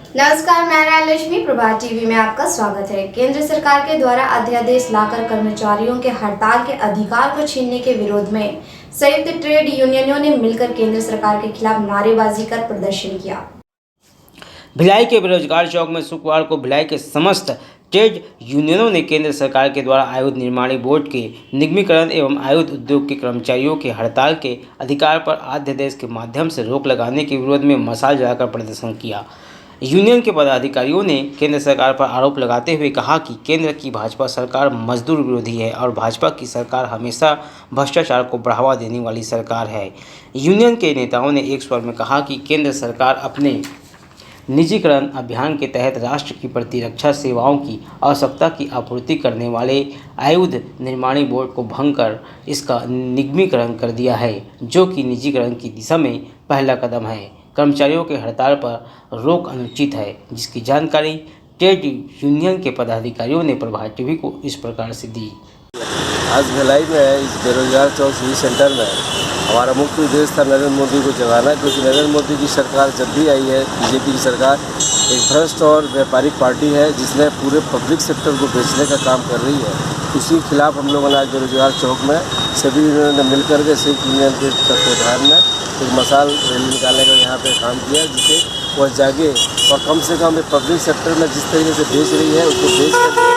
नमस्कार, मैं राजलक्ष्मी प्रभात टीवी में आपका स्वागत है। केंद्र सरकार के द्वारा अध्यादेश लाकर कर्मचारियों के हड़ताल के अधिकार को छीनने के विरोध में संयुक्त ट्रेड यूनियनों ने मिलकर केंद्र सरकार के खिलाफ नारेबाजी कर प्रदर्शन किया। भिलाई के बेरोजगार चौक में शुक्रवार को भिलाई के समस्त ट्रेड यूनियनों ने केंद्र सरकार के द्वारा आयुध निर्माणी बोर्ड के निगमीकरण एवं आयुध उद्योग के कर्मचारियों के हड़ताल के अधिकार पर अध्यादेश के माध्यम से रोक लगाने के विरोध में मशाल जलाकर प्रदर्शन किया। यूनियन के पदाधिकारियों ने केंद्र सरकार पर आरोप लगाते हुए कहा कि केंद्र की भाजपा सरकार मजदूर विरोधी है और भाजपा की सरकार हमेशा भ्रष्टाचार को बढ़ावा देने वाली सरकार है। यूनियन के नेताओं ने एक स्वर में कहा कि केंद्र सरकार अपने निजीकरण अभियान के तहत राष्ट्र की प्रतिरक्षा सेवाओं की आवश्यकता की आपूर्ति करने वाले आयुध निर्माणी बोर्ड को भंग कर इसका निगमीकरण कर दिया है, जो कि निजीकरण की दिशा में पहला कदम है। कर्मचारियों के हड़ताल पर रोक अनुचित है, जिसकी जानकारी ट्रेड यूनियन के पदाधिकारियों ने प्रभात टीवी को इस प्रकार से दी। आज भिलाई में इस बेरोजगार चौक सिटी सेंटर में हमारा मुख्य उद्देश्य था नरेंद्र मोदी को जगाना, क्योंकि नरेंद्र मोदी की सरकार जब भी आई है, बीजेपी की सरकार एक भ्रष्ट और व्यापारिक पार्टी है जिसने पूरे पब्लिक सेक्टर को बेचने का काम कर रही है। उसी के खिलाफ हम लोगों ने आज बेरोजगार चौक में सभी यूनियन ने मिलकर के सिख यूनियन के तत्वाधान में एक मशाल रैली निकालने का यहाँ पे काम किया, जिसे वह जागे और कम से कम पब्लिक सेक्टर में जिस तरीके से बेच रही है उसको बेच करके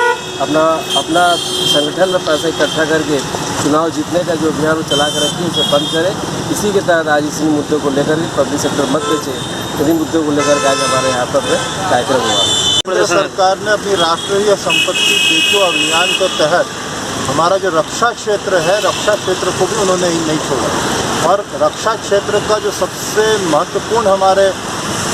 अपना संगठन में पैसा इकट्ठा करके चुनाव जीतने का जो अभियान वो चला कर रखी है उसे बंद करें। इसी के तहत आज इसी मुद्दों को लेकर पब्लिक सेक्टर मत बेचे, इन्हीं मुद्दों को लेकर के आज हमारे यहाँ पर कार्यक्रम हुआ। केंद्र सरकार ने अपनी राष्ट्रीय संपत्ति बेचो अभियान के तहत हमारा जो रक्षा क्षेत्र है, रक्षा क्षेत्र को भी उन्होंने नहीं छोड़ा और रक्षा क्षेत्र का जो सबसे महत्वपूर्ण हमारे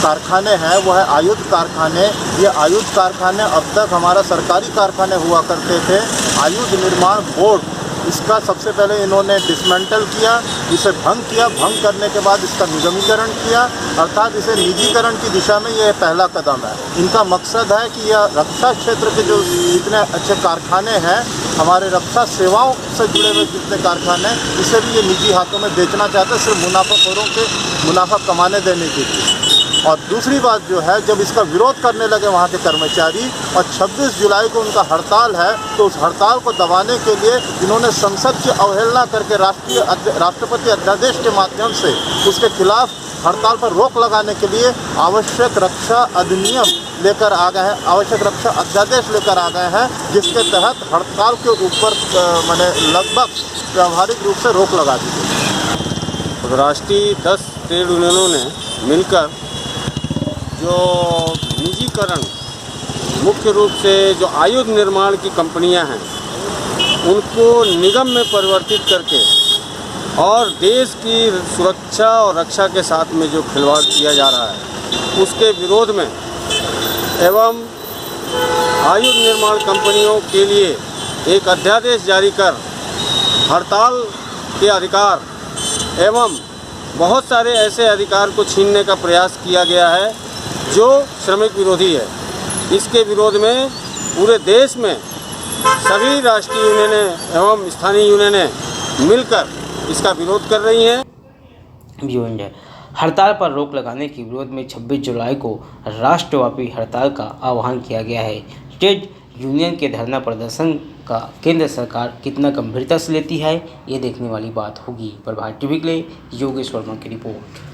कारखाने हैं वो है आयुध कारखाने। ये आयुध कारखाने अब तक हमारा सरकारी कारखाने हुआ करते थे। आयुध निर्माण बोर्ड इसका सबसे पहले इन्होंने डिसमेंटल किया, इसे भंग किया। भंग करने के बाद इसका निगमीकरण किया, अर्थात इसे निजीकरण की दिशा में यह पहला कदम है। इनका मकसद है कि यह रक्षा क्षेत्र के जो जितने अच्छे कारखाने हैं, हमारे रक्षा सेवाओं से जुड़े हुए जितने कारखाने, इसे भी ये निजी हाथों में बेचना चाहते हैं, सिर्फ मुनाफाखोरों के मुनाफा कमाने देने के लिए। और दूसरी बात जो है, जब इसका विरोध करने लगे वहाँ के कर्मचारी और 26 जुलाई को उनका हड़ताल है, तो उस हड़ताल को दबाने के लिए इन्होंने संसद की अवहेलना करके राष्ट्रपति अध्यादेश के माध्यम से उसके खिलाफ हड़ताल पर रोक लगाने के लिए आवश्यक रक्षा अधिनियम लेकर आ गए हैं, आवश्यक रक्षा अध्यादेश लेकर आ गए हैं, जिसके तहत हड़ताल के ऊपर मैंने लगभग व्यावहारिक रूप से रोक लगा दी गई। राष्ट्रीय 10 ट्रेड यूनियनों ने मिलकर जो निजीकरण, मुख्य रूप से जो आयुध निर्माण की कंपनियां हैं उनको निगम में परिवर्तित करके और देश की सुरक्षा और रक्षा के साथ में जो खिलवाड़ किया जा रहा है उसके विरोध में एवं आयुध निर्माण कंपनियों के लिए एक अध्यादेश जारी कर हड़ताल के अधिकार एवं बहुत सारे ऐसे अधिकार को छीनने का प्रयास किया गया है जो श्रमिक विरोधी है। इसके विरोध में पूरे देश में सभी राष्ट्रीय यूनियनें एवं स्थानीय यूनियनें मिलकर इसका विरोध कर रही हैं। हड़ताल पर रोक लगाने के विरोध में 26 जुलाई को राष्ट्रव्यापी हड़ताल का आह्वान किया गया है। ट्रेड यूनियन के धरना प्रदर्शन का केंद्र सरकार कितना गंभीरता से लेती है, ये देखने वाली बात होगी। प्रभात टीवी के लिए योगेश वर्मा की रिपोर्ट।